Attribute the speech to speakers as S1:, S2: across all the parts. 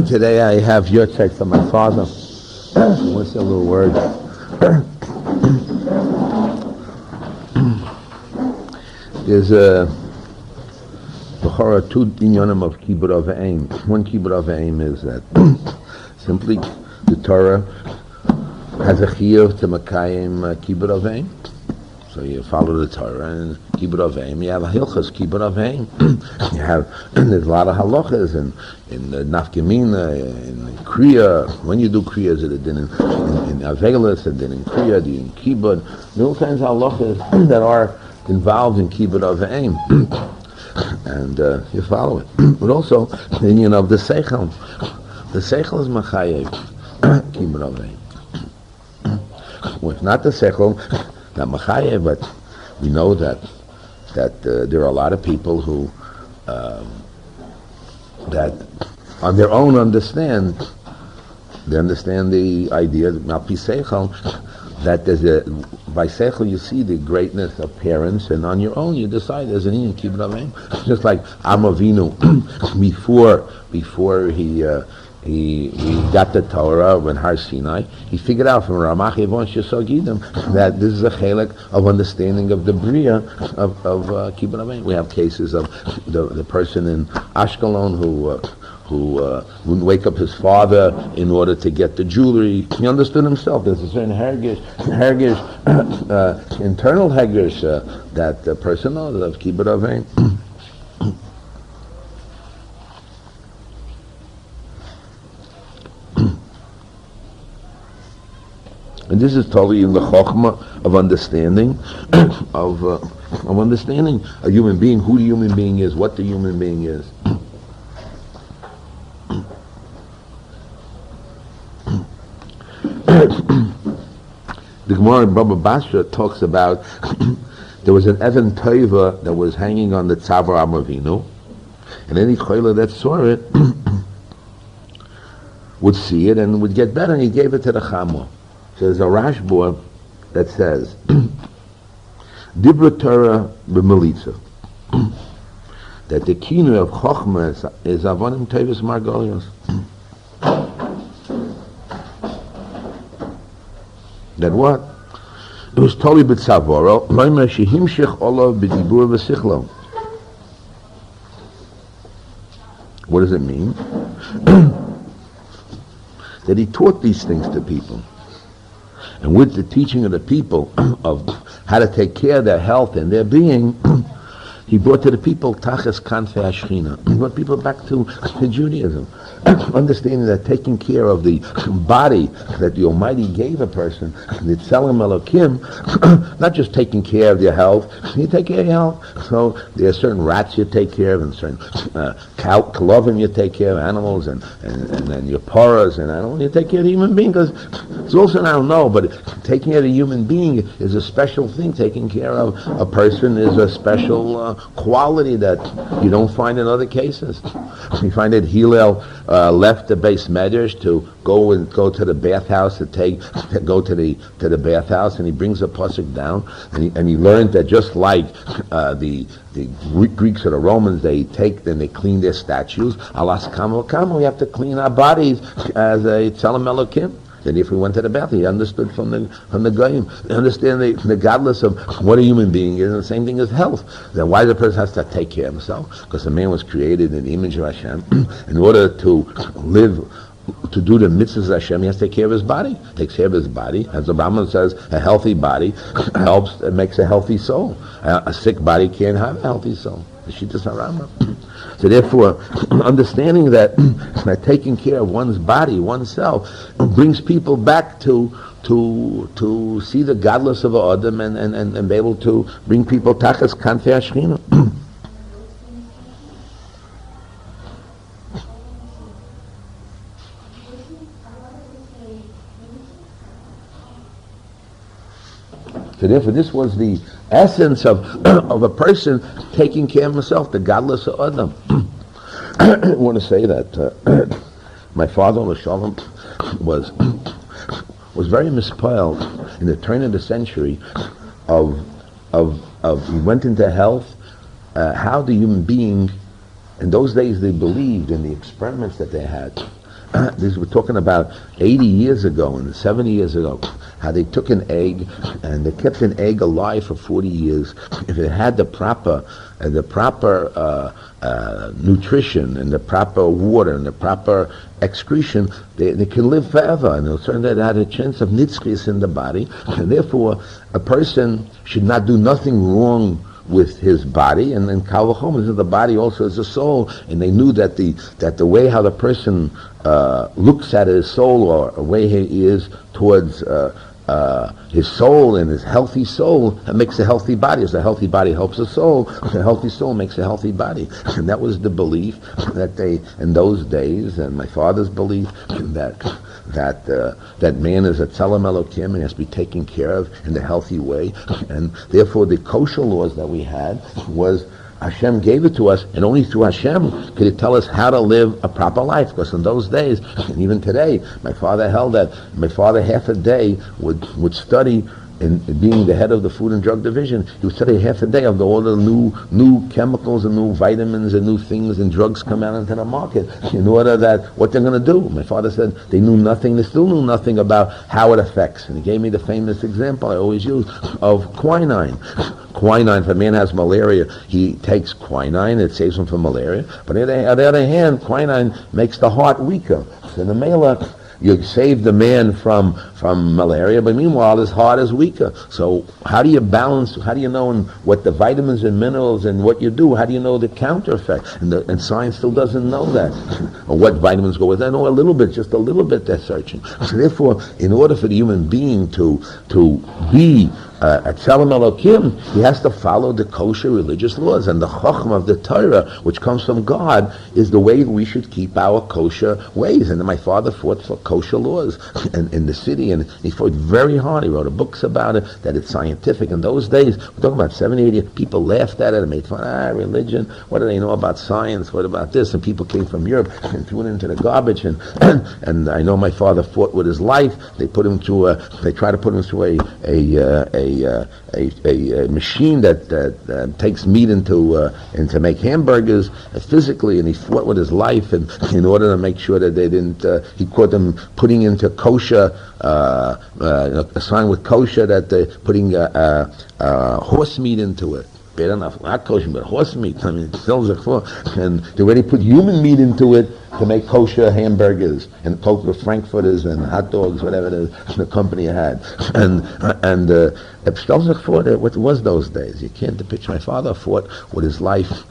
S1: Today I have your text on my father. What's a little word? There's a two inyanim of kibbut of aim. One kibbut of aim is that simply the Torah has a chiyuv to makayim kibbut of aim. So you follow the Torah and kibbut of aim. You have a hilchas kibbut of aim. You have there's a lot of halachas in the nafkamina, in kriya. When you do kriya, is it in avelis, and then in kriya, in kibbut. There are all kinds of halachas that are involved in kibbut of aim. And you follow it. But also, the union of the seichel. The seichel is machayev, kibbut of aim. Well, it's not the seichel, not machayev, but we know that there are a lot of people who that on their own understand the idea that malpi seichel, that there's by seichel you see the greatness of parents, and on your own you decide there's an in kibbut of aim. Just like Avinu before he got the Torah when Har Sinai, he figured out from Ramach Yevon Shesogidim that this is a chelik of understanding of the bria of kibbut of aim. We have cases of the person in Ashkelon who wouldn't wake up his father in order to get the jewelry. He understood himself. There's a certain internal hergish that the person knows of kibbut of aim. And this is totally in the chokhmah of understanding, of understanding a human being, who the human being is, what the human being is. The Gemara in Baba Basra talks about there was an Evan Tova that was hanging on the Tzavar Avinu, and any choila that saw it would see it and would get better, and he gave it to the Chamo. So there's a Rashbor that says, Dibra Torah b'melitza, that the kino of Chochmah is Avonim Tevis Margolios. That what? It was totally b'tzavoro, loimer shehimshich olav b'dibur v'sichlo. What does it mean? That he taught these things to people. And with the teaching of the people of how to take care of their health and their being, he brought to the people Tachas Kanfei Ashchina. He brought people back to Judaism. Understanding that taking care of the body that the Almighty gave a person, the Tzelem Elokim, not just taking care of your health, you take care of your health. So there are certain rats you take care of, and certain kalovim you take care of, animals, and then your paras and animals, you take care of the human being, because it's also, I don't know, but taking care of the human being is a special thing. Taking care of a person is a special quality that you don't find in other cases. You find that Hillel left the base medrash to go to the bathhouse to go to the bathhouse, and he brings a pasuk down, and he learned that just like the Greeks or the Romans, they clean their statues. Alas kamo, we have to clean our bodies as a tzelem elokim. Then if we went to the bath, he understood from the Goyim. Understand the godless of what a human being is, and the same thing as health. Then why the person has to take care of himself? Because the man was created in the image of Hashem. In order to live, to do the mitzvahs of Hashem, he has to take care of his body. Takes care of his body. As the Brahman says, a healthy body makes a healthy soul. A sick body can't have a healthy soul. The Shittas HaRambam. So therefore, understanding that taking care of one's body, oneself, brings people back to see the godless of Adam and be able to bring people tachas kanfei Ashchina. So therefore, this was the essence of a person taking care of himself, the godless of Adam. I want to say that my father, L'Shalom, was very misspelled in the turn of the century of he went into health, how the human being, in those days they believed in the experiments that they had, we're talking about 80 years ago and 70 years ago, how they took an egg and they kept an egg alive for 40 years. If it had the proper nutrition and the proper water and the proper excretion, they can live forever, and it'll turn that had a chance of nitzchis in the body, and therefore a person should not do nothing wrong with his body, and then kal v'chomer, the body also is a soul, and they knew that the way how the person looks at his soul, or the way he is towards his soul and his healthy soul, that makes a healthy body. As a healthy body helps a soul, a healthy soul makes a healthy body. And that was the belief that they, in those days, and my father's belief, that man is a tzelem Elokim and has to be taken care of in a healthy way. And therefore the kosher laws that we had was Hashem gave it to us, and only through Hashem could it tell us how to live a proper life. Because in those days, and even today, my father held that. My father half a day would study, in being the head of the Food and Drug Division, he would study half a day of all the new chemicals and new vitamins and new things and drugs come out into the market, in order that what they're going to do. My father said they knew nothing, they still knew nothing about how it affects. And he gave me the famous example I always use of quinine. Quinine, if a man has malaria, he takes quinine, it saves him from malaria. But on the other hand, quinine makes the heart weaker. So in the Mela, you save the man from malaria, but meanwhile his heart is weaker. So how do you balance, how do you know what the vitamins and minerals and what you do, how do you know the counter effect? And science still doesn't know that. Or what vitamins go with that. I know a little bit, just a little bit they're searching. So therefore, in order for the human being to be a Tzelem Elokim, he has to follow the kosher religious laws, and the Chacham of the Torah, which comes from God, is the way we should keep our kosher ways. And my father fought for kosher laws in the city, and he fought very hard. He wrote books about it, that it's scientific. In those days, we're talking about 70, 80, people laughed at it and made fun. Religion, what do they know about science? What about this? And people came from Europe and threw it into the garbage. And I know my father fought with his life. They put him through they tried to put him through a machine that takes meat into make hamburgers physically, and he fought with his life, and in order to make sure that they didn't, he caught them putting into kosher, a sign with kosher that they're putting horse meat into it. Bad enough, not kosher, but horse meat. I mean, and they already put human meat into it to make kosher hamburgers and kosher frankfurters and hot dogs, whatever the company had. And what was those days? You can't picture. My father fought with his life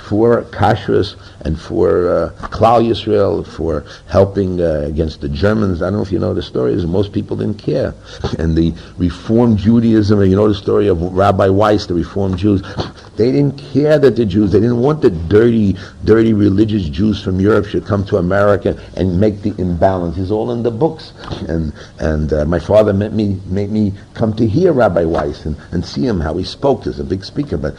S1: for kashrus and for Klal Yisrael, for helping against the Germans. I don't know if you know the stories. Most people didn't care. And the Reform Judaism, you know the story of Rabbi Weiss, the Reform Jews. They didn't care that the Jews, they didn't want the dirty religious Jews from Europe should come to America and make the imbalance. It's all in the books. And my father made me come to hear Rabbi Weiss and see him, how he spoke. He's a big speaker, but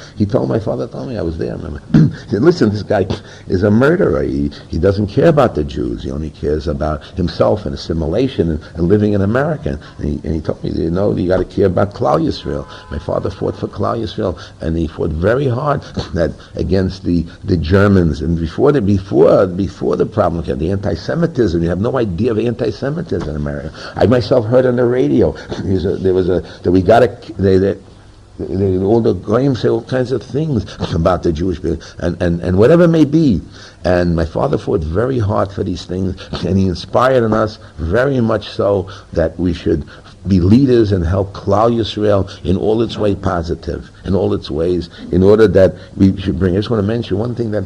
S1: my father told me, I was there, remember. He said, listen, this guy is a murderer. He doesn't care about the Jews. He only cares about himself and assimilation and living in America. And he told me, you got to care about Klal Yisrael. My father fought for Klal Yisrael, and he fought very hard that against the Germans. And before the problem came, the anti-Semitism, you have no idea of anti-Semitism in America. I myself heard on the radio, all the goyim say all kinds of things about the Jewish people, and whatever it may be. And my father fought very hard for these things, and he inspired in us very much so that we should be leaders and help Klal Yisrael in all its way positive, in all its ways, in order that we should bring. I just want to mention one thing, that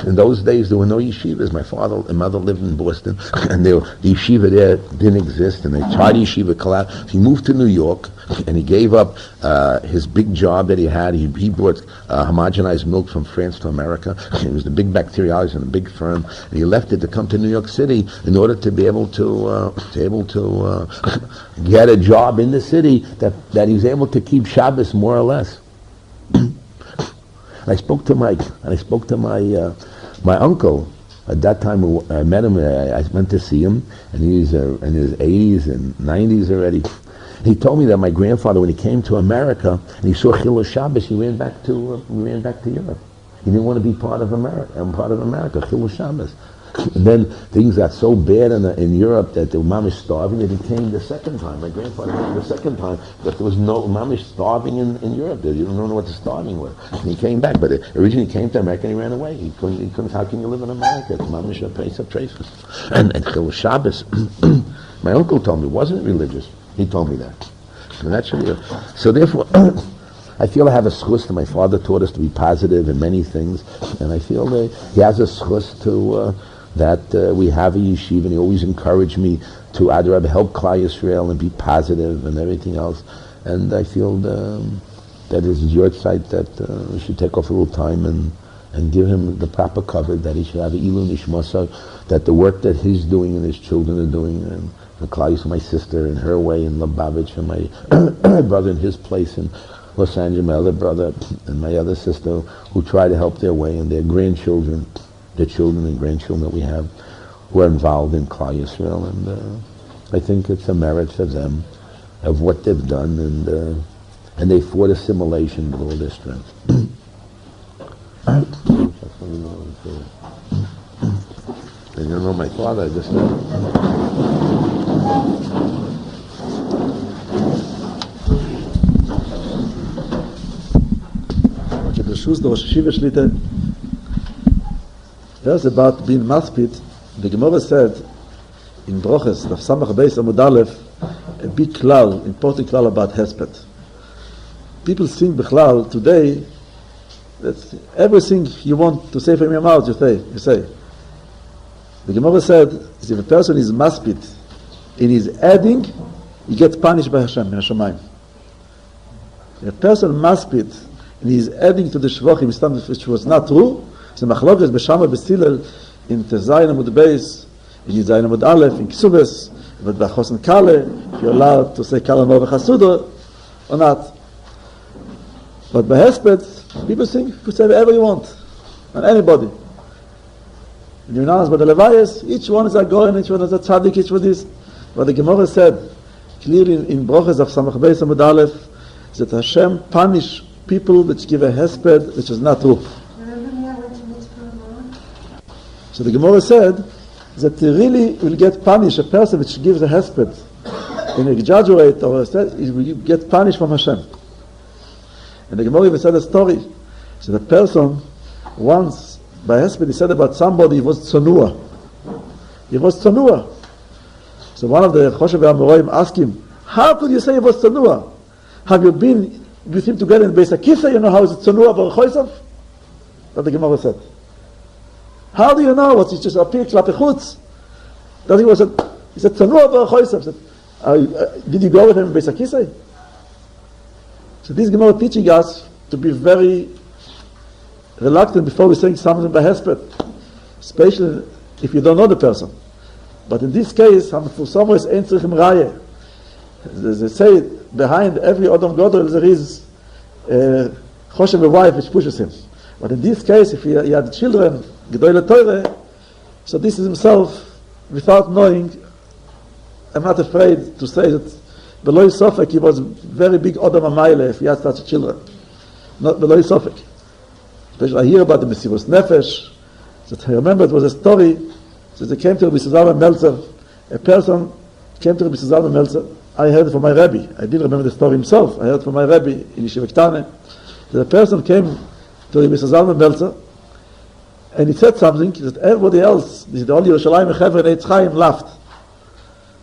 S1: in those days there were no yeshivas. My father and mother lived in Boston, and the yeshiva there didn't exist, and they tried yeshiva collapsed. He moved to New York, and he gave up his big job that he had. He brought homogenized milk from France to America. He was the big bacteriologist in a big firm, and he left it to come to New York City in order to be able to get a job in the city that he was able to keep Shabbos more or less. I spoke to my uncle. At that time, I met him. I went to see him, and he's in his 80s and 90s already. He told me that my grandfather, when he came to America and he saw Chilul Shabbos, he ran back to Europe. He didn't want to be part of America. Chilul Shabbos. And then things got so bad in Europe that the mamish starving, that he came the second time. My grandfather came the second time, but there was no mamish starving in Europe. You don't know what the starving was. And he came back, but originally he came to America and he ran away. He couldn't, how can you live in America? It's mamish a place of traces. And Chil Shabbos, my uncle told me, wasn't religious. He told me that. And that's really, so therefore, I feel I have a schus that my father taught us to be positive in many things, and I feel that he has a schus to that we have a yeshiva, and he always encouraged me to Adrab help Klal Yisrael and be positive and everything else. And I feel that is your side that we should take off a little time and give him the proper cover, that he should have an Ilu Nishmasa, that the work that he's doing and his children are doing, and Klal Yisrael, my sister in her way in Lubavitch, and my brother in his place in Los Angeles, my other brother and my other sister who try to help their way, and their grandchildren, their children and grandchildren that we have who are involved in Klal Yisrael. And I think it's a merit for them of what they've done, and they fought assimilation with all their strength. I don't know my father, I just know.
S2: The Shus, the Rosh Yeshiva Shlita, there's about being maspid. The Gemara said in Broches, the Samach Beis Amud Aleph, a big klal, important klal about Hesped. People think Bechlal today that everything you want to say from your mouth, you say. The Gemara said, if a person is maspid in his adding, he gets punished by Hashem, in Hashemayim. If a person maspid and he is adding to the shvachim stuff which was not true, so machlokas b'shama b'silel in Tziyon Amud Beis, in Tziyon Amud Aleph, in Ksubes, but b'chosen kale, if you're allowed to say kale no v'chasuda or not. But by Hesped, people think you could say whatever you want, on anybody. And you know, but the Levias, each one is a goy, each one is a tzaddik, each one is. But the Gemara said clearly in Broches of Samach Beis Amud Aleph, that Hashem punish people which give a hesped which is not true. So the Gemara said that they really will get punished, a person which gives a hesped and exaggerate or he will get punished from Hashem. And the Gemara even said a story. So the person once by hesped he said about somebody he was tzanua. He was tzanua. So one of the Choshev HaMoraim asked him, how could you say he was tzanua? Have you been with him together in Beis HaKisa? You know how is it tzanua v'rechoisav? That the Gemara said. How do you know what he just appeared klape chutz? That he said tzanua v'rechoisav. Did you go with him in Beis HaKisa? So this Gemara teaching us to be very reluctant before we saying something by hesped, especially if you don't know the person. But in this case, for someone is ein tzrichim raya. They say behind every Adam Gadol there is Choshev, a wife which pushes him. But in this case, if he had children, Gedolei Torah, so this is himself, without knowing, I'm not afraid to say that Beloi Sofek, he was very big Adam Amayle if he had such children. Not Beloi Sofek. Especially I hear about the Mesivos Nefesh, that I remember it was a story, that they came to Rabbi Zalman Meltzer, a person came to Rabbi Zalman Meltzer. I heard it from my Rabbi. I didn't remember the story himself. I heard it from my Rabbi in Yeshiva Ktane. The person came to Rabbi Zalman Meltzer, and he said something that everybody else, the only Yerushalayim Chevra and Eitz Chaim laughed.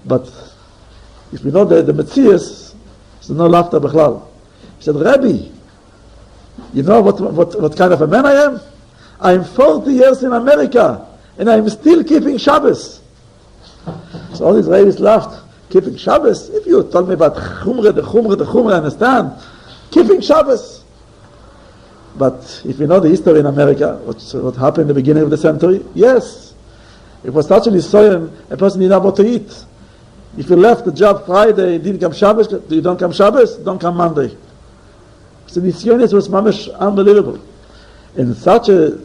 S2: But if we know the Metzias, there's no laughter Bechlal. He said, Rabbi, you know what kind of a man I am? I am 40 years in America, and I am still keeping Shabbos. So all these Israelis laughed. Keeping Shabbos? If you told me about the Chumrah, I understand. Keeping Shabbos. But if you know the history in America, what happened in the beginning of the century, yes. It was such an Nisoyan, a person didn't know what to eat. If you left the job Friday, didn't come Shabbos, you don't come Shabbos, don't come Monday. So Nisoyan was mamish unbelievable. In such a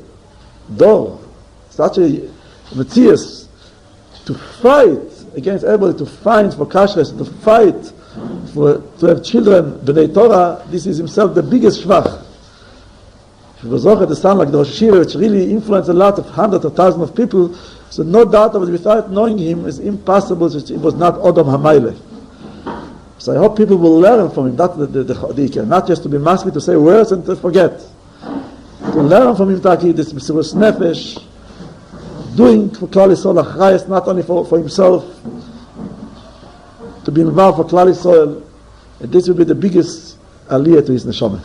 S2: door, such a Metzias, to fight against everybody, to fight for kashrus, to fight to have children b'nei Torah, this is himself the biggest shvach. If he was Zocher to sound like the Rosh Yeshiva, which really influenced a lot of hundreds of thousands of people, so no doubt of it, without knowing him, it's impossible that it was not Odom HaMaileh. So I hope people will learn from him, not just to be masked, to say words and to forget. To learn from him, this Mesiras Nefesh, doing for Klal Yisrael Achrayus, not only for himself, to be involved for Klal Yisrael, and this will be the biggest aliyah to his neshama.